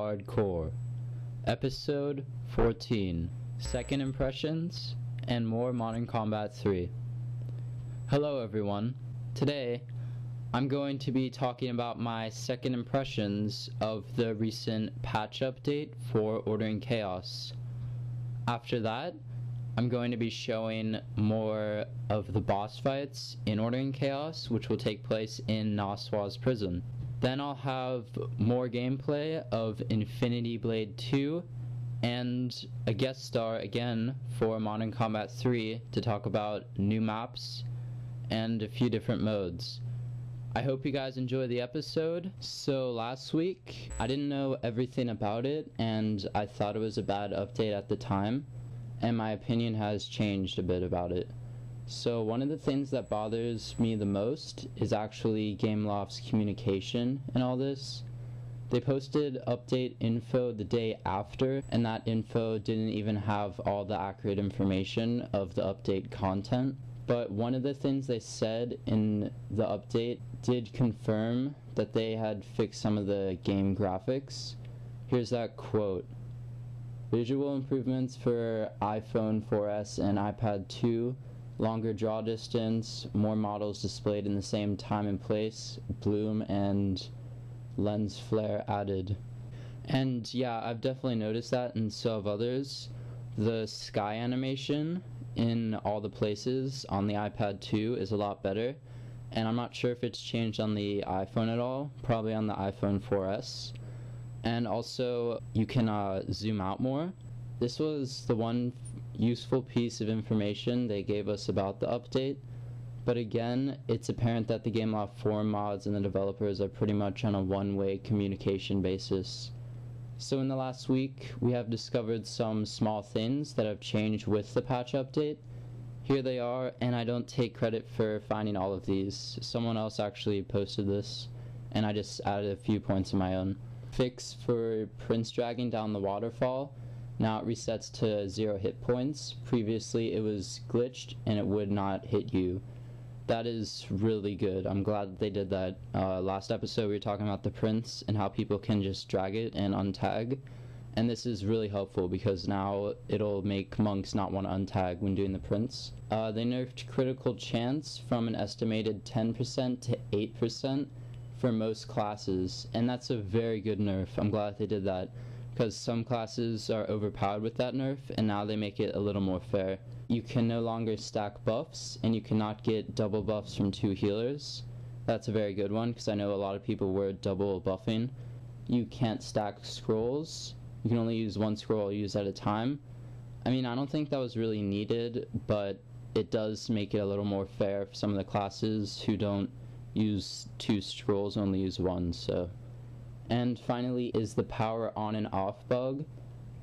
Hardcore, Episode 14, Second Impressions, and more Modern Combat 3. Hello everyone. Today, I'm going to be talking about my second impressions of the recent patch update for Ordering Chaos. After that, I'm going to be showing more of the boss fights in Ordering Chaos, which will take place in Naswa's prison. Then I'll have more gameplay of Infinity Blade 2 and a guest star again for Modern Combat 3 to talk about new maps and a few different modes. I hope you guys enjoy the episode. So last week, I didn't know everything about it and I thought it was a bad update at the time, and my opinion has changed a bit about it. So one of the things that bothers me the most is actually Gameloft's communication in all this. They posted update info the day after, and that info didn't even have all the accurate information of the update content. But one of the things they said in the update did confirm that they had fixed some of the game graphics. Here's that quote. Visual improvements for iPhone 4S and iPad 2. Longer draw distance, more models displayed in the same time and place, bloom and lens flare added. And yeah, I've definitely noticed that, and so have others. The sky animation in all the places on the iPad 2 is a lot better, and I'm not sure if it's changed on the iPhone at all, probably on the iPhone 4S. And also, you can zoom out more. This was the one useful piece of information they gave us about the update, but again, it's apparent that the Gameloft forum mods and the developers are pretty much on a one-way communication basis. So in the last week, we have discovered some small things that have changed with the patch update. Here they are, and I don't take credit for finding all of these. Someone else actually posted this, and I just added a few points of my own. Fix for Prince dragging down the waterfall. Now it resets to 0 hit points. Previously it was glitched and it would not hit you. That is really good. I'm glad that they did that. Last episode we were talking about the Prince and how people can just drag it and untag. And this is really helpful because now it'll make monks not want to untag when doing the Prince. They nerfed critical chance from an estimated 10% to 8% for most classes. And that's a very good nerf. I'm glad they did that, because some classes are overpowered with that nerf, and now they make it a little more fair. You can no longer stack buffs, and you cannot get double buffs from 2 healers. That's a very good one, because I know a lot of people were double buffing. You can't stack scrolls. You can only use 1 scroll used at a time. I mean, I don't think that was really needed, but it does make it a little more fair for some of the classes who don't use 2 scrolls, only use 1, so. And finally is the power on and off bug.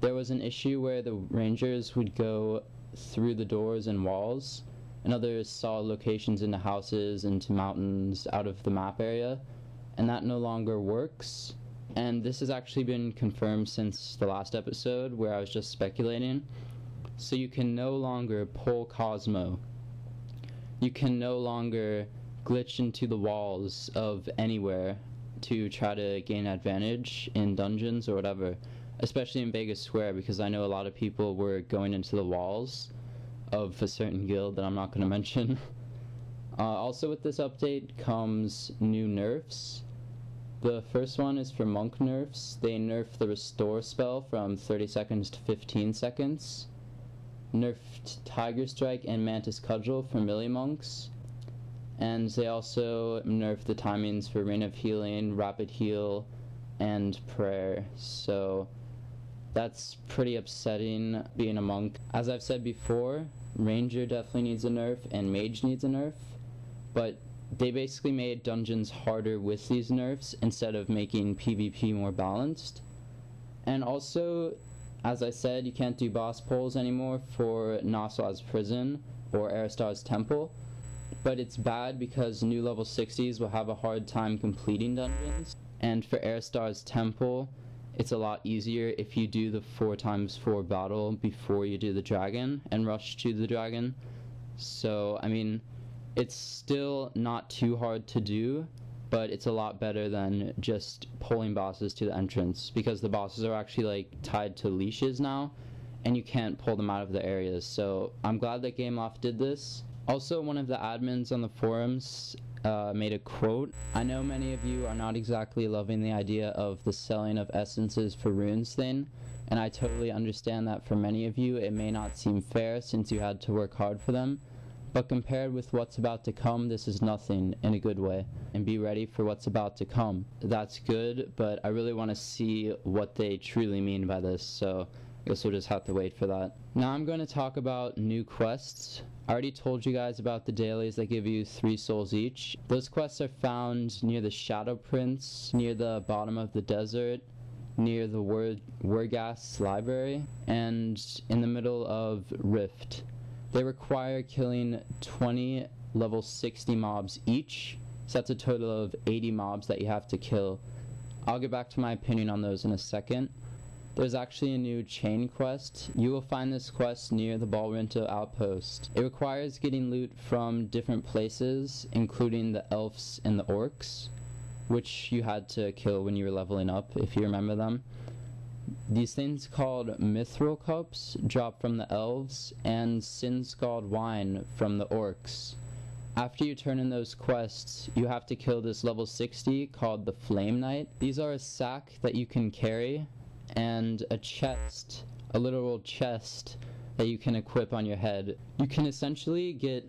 There was an issue where the rangers would go through the doors and walls, and others saw locations into houses, into mountains, out of the map area, and that no longer works. And this has actually been confirmed since the last episode where I was just speculating. So you can no longer pull Cosmo. You can no longer glitch into the walls of anywhere to try to gain advantage in dungeons or whatever, especially in Vegas Square, because I know a lot of people were going into the walls of a certain guild that I'm not going to mention. Also with this update comes new nerfs. The first one is for monk nerfs. They nerfed the restore spell from 30 seconds to 15 seconds. Nerfed Tiger Strike and Mantis Cudgel for melee monks. And they also nerfed the timings for Rain of Healing, Rapid Heal, and Prayer. So that's pretty upsetting being a monk. As I've said before, Ranger definitely needs a nerf and Mage needs a nerf. But they basically made dungeons harder with these nerfs instead of making PvP more balanced. And also, as I said, you can't do boss polls anymore for Naswa's prison or Aristar's temple. But it's bad because new level 60s will have a hard time completing dungeons. And for Aristar's temple, it's a lot easier if you do the 4x4 battle before you do the dragon and rush to the dragon. So, I mean, it's still not too hard to do, but it's a lot better than just pulling bosses to the entrance, because the bosses are actually like tied to leashes now, and you can't pull them out of the areas. So I'm glad that Gameloft did this. Also, one of the admins on the forums made a quote. I know many of you are not exactly loving the idea of the selling of essences for runes thing, and I totally understand that for many of you it may not seem fair since you had to work hard for them, but compared with what's about to come, this is nothing in a good way. And be ready for what's about to come. That's good, but I really want to see what they truly mean by this, so I guess we'll just have to wait for that. Now I'm going to talk about new quests. I already told you guys about the dailies that give you 3 souls each. Those quests are found near the Shadow Prince, near the bottom of the desert, near the Wurgas library, and in the middle of Rift. They require killing 20 level 60 mobs each, so that's a total of 80 mobs that you have to kill. I'll get back to my opinion on those in a second. There's actually a new chain quest. You will find this quest near the Balrinto outpost. It requires getting loot from different places, including the elves and the orcs, which you had to kill when you were leveling up, if you remember them. These things called mithril cups drop from the elves, and sin-scald wine from the orcs. After you turn in those quests, you have to kill this level 60 called the Flame Knight. These are a sack that you can carry, and a chest, a literal chest that you can equip on your head. You can essentially get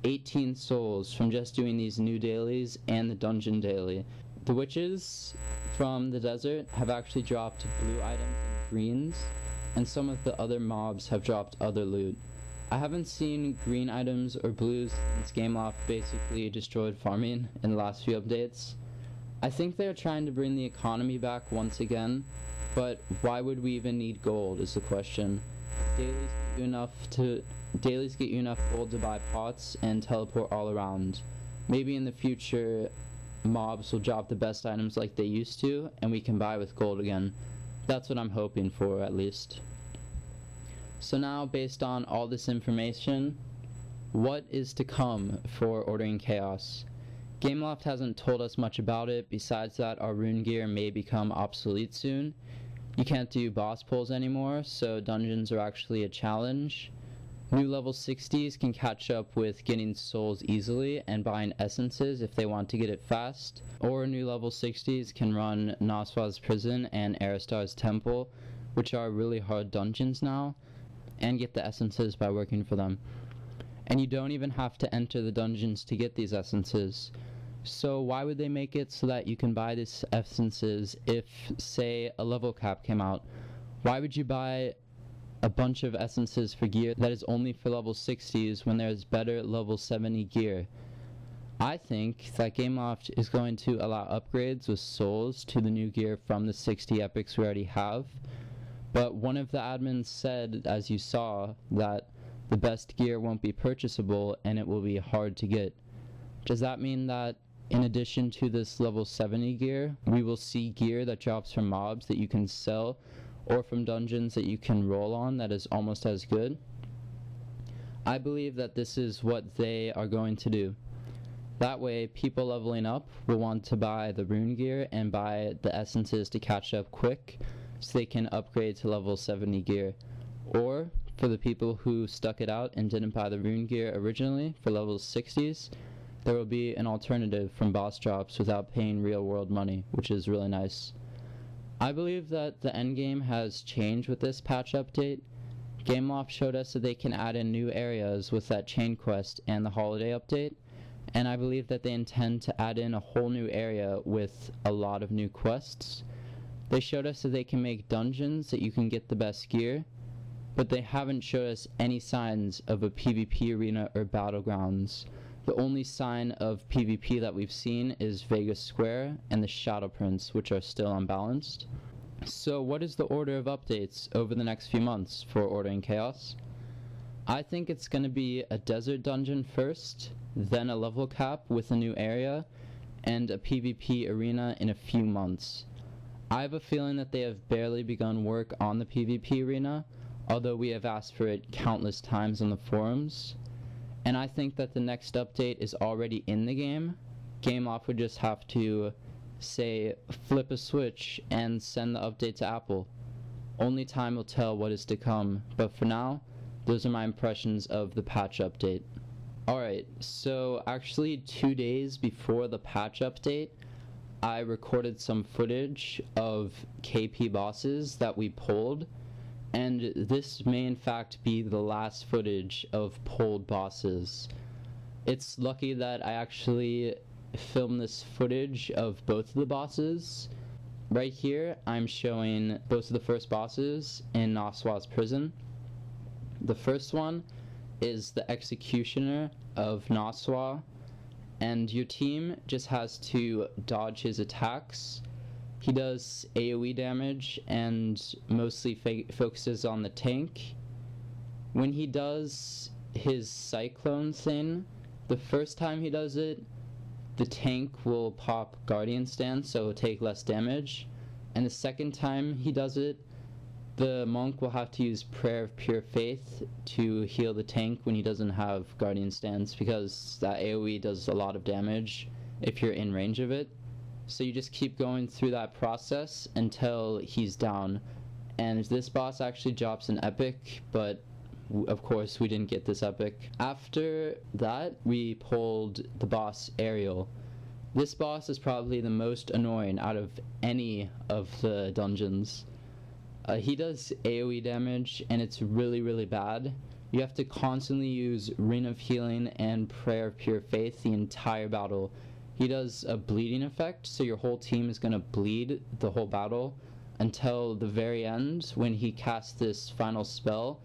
18 souls from just doing these new dailies and the dungeon daily. The witches from the desert have actually dropped blue items and greens, and some of the other mobs have dropped other loot. I haven't seen green items or blues since Gameloft basically destroyed farming in the last few updates. I think they're trying to bring the economy back once again, but why would we even need gold is the question. Dailies get you enough gold to buy pots and teleport all around. Maybe in the future mobs will drop the best items like they used to, and we can buy with gold again. That's what I'm hoping for, at least. So now, based on all this information, what is to come for Ordering Chaos? Gameloft hasn't told us much about it, besides that our rune gear may become obsolete soon. You can't do boss pulls anymore, so dungeons are actually a challenge. New level 60s can catch up with getting souls easily and buying essences if they want to get it fast, or new level 60s can run Noswa's Prison and Aristar's Temple, which are really hard dungeons now, and get the essences by working for them. And you don't even have to enter the dungeons to get these essences. So why would they make it so that you can buy these essences if, say, a level cap came out? Why would you buy a bunch of essences for gear that is only for level 60s when there's better level 70 gear? I think that Gameloft is going to allow upgrades with souls to the new gear from the 60 epics we already have, but one of the admins said, as you saw, that the best gear won't be purchasable and it will be hard to get. Does that mean that in addition to this level 70 gear, we will see gear that drops from mobs that you can sell, or from dungeons that you can roll on that is almost as good? I believe that this is what they are going to do. That way, people leveling up will want to buy the rune gear and buy the essences to catch up quick, so they can upgrade to level 70 gear. Or, for the people who stuck it out and didn't buy the rune gear originally for level 60s, there will be an alternative from boss drops without paying real world money, which is really nice. I believe that the endgame has changed with this patch update. Gameloft showed us that they can add in new areas with that chain quest and the holiday update, and I believe that they intend to add in a whole new area with a lot of new quests. They showed us that they can make dungeons that you can get the best gear, but they haven't showed us any signs of a PvP arena or battlegrounds. The only sign of PvP that we've seen is Vegas Square and the Shadow Prince, which are still unbalanced. So what is the order of updates over the next few months for Ordering Chaos? I think it's going to be a desert dungeon first, then a level cap with a new area, and a PvP arena in a few months. I have a feeling that they have barely begun work on the PvP arena, although we have asked for it countless times on the forums. And I think that the next update is already in the game, Game Off would just have to say flip a switch and send the update to Apple. Only time will tell what is to come, but for now, those are my impressions of the patch update. Alright, so actually 2 days before the patch update, I recorded some footage of KP bosses that we pulled, and this may in fact be the last footage of pulled bosses. It's lucky that I actually filmed this footage of both of the bosses. Right here, I'm showing both of the first bosses in Naswa's prison. The first one is the Executioner of Naswa, and your team just has to dodge his attacks. He does AoE damage and mostly focuses on the tank. When he does his Cyclone thing, the first time he does it, the tank will pop Guardian Stance, so it'll take less damage. And the second time he does it, the monk will have to use Prayer of Pure Faith to heal the tank when he doesn't have Guardian Stance, because that AoE does a lot of damage if you're in range of it. So you just keep going through that process until he's down. And this boss actually drops an epic, but of course we didn't get this epic. After that, we pulled the boss Ariel. This boss is probably the most annoying out of any of the dungeons. He does AoE damage, and it's really bad. You have to constantly use Ring of Healing and Prayer of Pure Faith the entire battle. He does a bleeding effect, so your whole team is going to bleed the whole battle until the very end when he casts this final spell.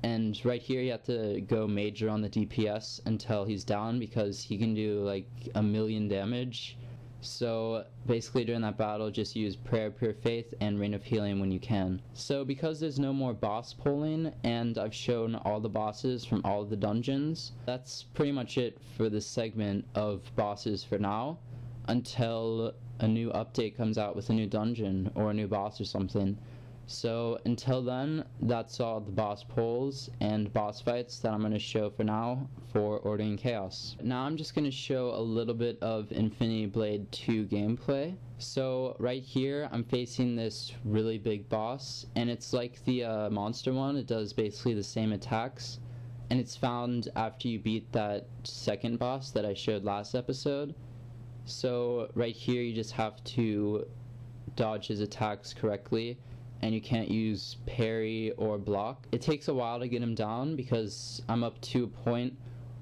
And right here you have to go major on the DPS until he's down, because he can do like 1,000,000 damage. So basically during that battle, just use Prayer of Pure Faith and Ring of Healing when you can. So because there's no more boss pulling, and I've shown all the bosses from all of the dungeons, that's pretty much it for this segment of bosses for now, until a new update comes out with a new dungeon or a new boss or something. So until then, that's all the boss pulls and boss fights that I'm going to show for now for Order and Chaos. Now I'm just going to show a little bit of Infinity Blade 2 gameplay. So right here I'm facing this really big boss, and it's like the monster one. It does basically the same attacks, and it's found after you beat that second boss that I showed last episode. So right here you just have to dodge his attacks correctly, and you can't use parry or block. It takes a while to get him down because I'm up to a point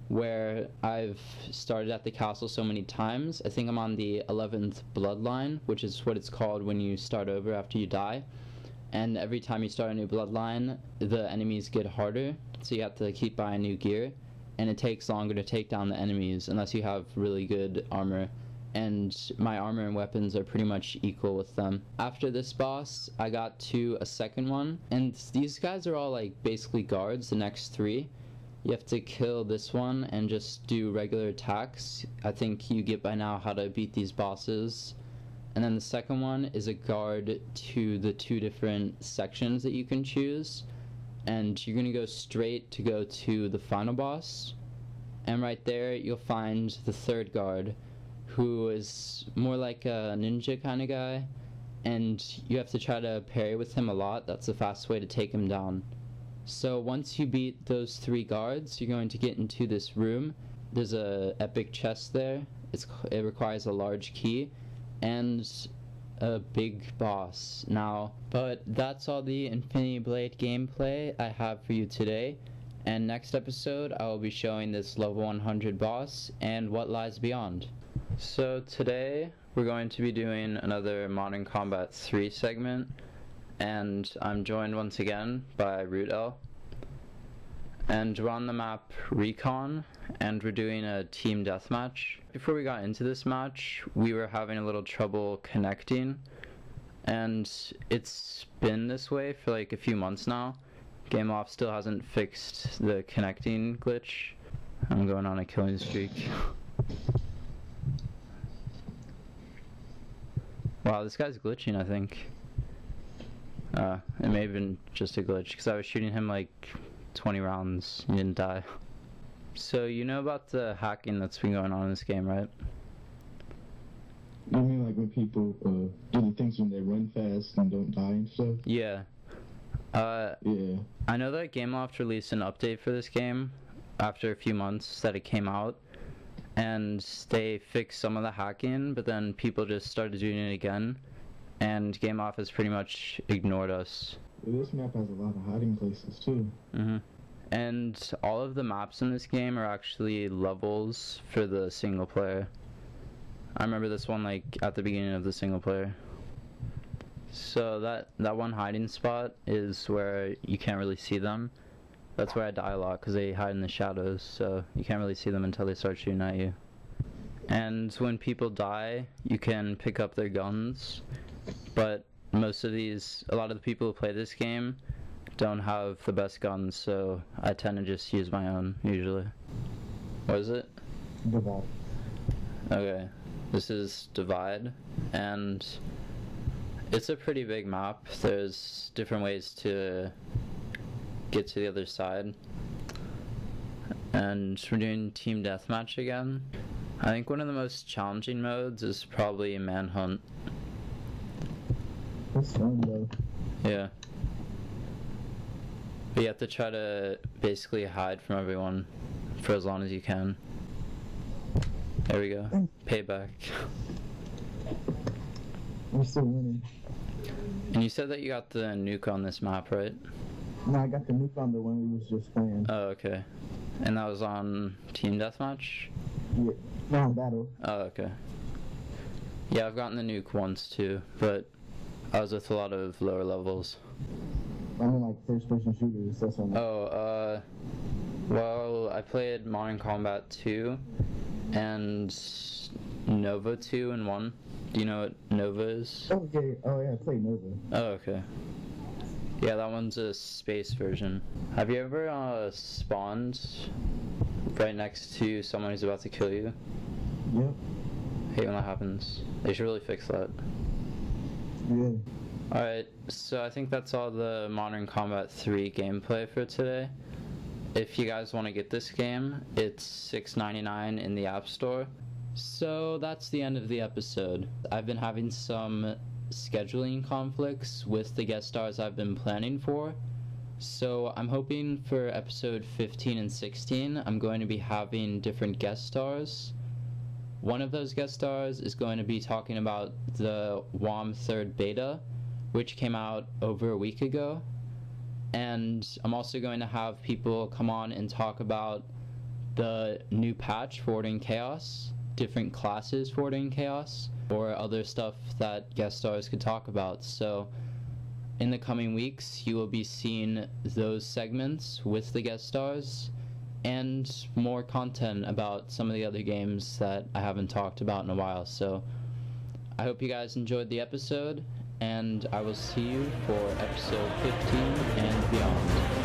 where I've started at the castle so many times. I think I'm on the 11th bloodline, which is what it's called when you start over after you die. And every time you start a new bloodline, the enemies get harder, so you have to keep buying new gear, and it takes longer to take down the enemies unless you have really good armor. And my armor and weapons are pretty much equal with them. After this boss, I got to a second one, and these guys are all like basically guards, the next three. You have to kill this one and just do regular attacks. I think you get by now how to beat these bosses. And then the second one is a guard to the two different sections that you can choose, and you're gonna go straight to go to the final boss. And right there you'll find the third guard, who is more like a ninja kind of guy, and you have to try to parry with him a lot. That's the fastest way to take him down. So once you beat those three guards, you're going to get into this room. There's a epic chest there. It requires a large key and a big boss now. But that's all the Infinity Blade gameplay I have for you today, and next episode I will be showing this level 100 boss and what lies beyond. So today we're going to be doing another Modern Combat 3 segment, and I'm joined once again by rootl. And we're on the map Recon, and we're doing a team deathmatch. Before we got into this match, we were having a little trouble connecting, and it's been this way for like a few months now. Game Off still hasn't fixed the connecting glitch. I'm going on a killing streak. Wow, this guy's glitching, I think. It may have been just a glitch, because I was shooting him like 20 rounds. He didn't die. So you know about the hacking that's been going on in this game, right? You mean like when people do the things when they run fast and don't die and stuff? Yeah. Yeah. I know that Gameloft released an update for this game after a few months that it came out, and they fixed some of the hacking, but then people just started doing it again, and Gameloft has pretty much ignored us. This map has a lot of hiding places too. And all of the maps in this game are actually levels for the single player. I remember this one like at the beginning of the single player. So that one hiding spot is where you can't really see them. That's where I die a lot because they hide in the shadows, so you can't really see them until they start shooting at you. And when people die, you can pick up their guns, but a lot of the people who play this game don't have the best guns, so I tend to just use my own usually. What is it? Divide. Okay, this is Divide, and it's a pretty big map. There's different ways to get to the other side, and we're doing team deathmatch again. I think one of the most challenging modes is probably Manhunt. That's fun though. Yeah. But you have to try to basically hide from everyone for as long as you can. There we go. Payback. We're still winning. And you said that you got the nuke on this map, right? No, I got the nuke on the one we was just playing. Oh, okay. And that was on Team Deathmatch? Yeah. No, on Battle. Oh, okay. Yeah, I've gotten the nuke once too, but I was with a lot of lower levels. I mean like first person shooters, that's what I mean. Oh, well, I played Modern Combat 2 and Nova 2 and 1. Do you know what Nova is? Okay, oh yeah, I played Nova. Oh, okay. Yeah, that one's a space version. Have you ever spawned right next to someone who's about to kill you? Yep. Hate when that happens. They should really fix that. Yeah. Alright, so I think that's all the Modern Combat 3 gameplay for today. If you guys want to get this game, it's $6.99 in the App Store. So that's the end of the episode. I've been having some scheduling conflicts with the guest stars I've been planning for. So I'm hoping for episode 15 and 16, I'm going to be having different guest stars. One of those guest stars is going to be talking about the WOM 3rd beta, which came out over a week ago. And I'm also going to have people come on and talk about the new patch for Ordering Chaos, different classes for Ordering Chaos, or other stuff that guest stars could talk about. So in the coming weeks, you will be seeing those segments with the guest stars and more content about some of the other games that I haven't talked about in a while. So I hope you guys enjoyed the episode, and I will see you for episode 15 and beyond.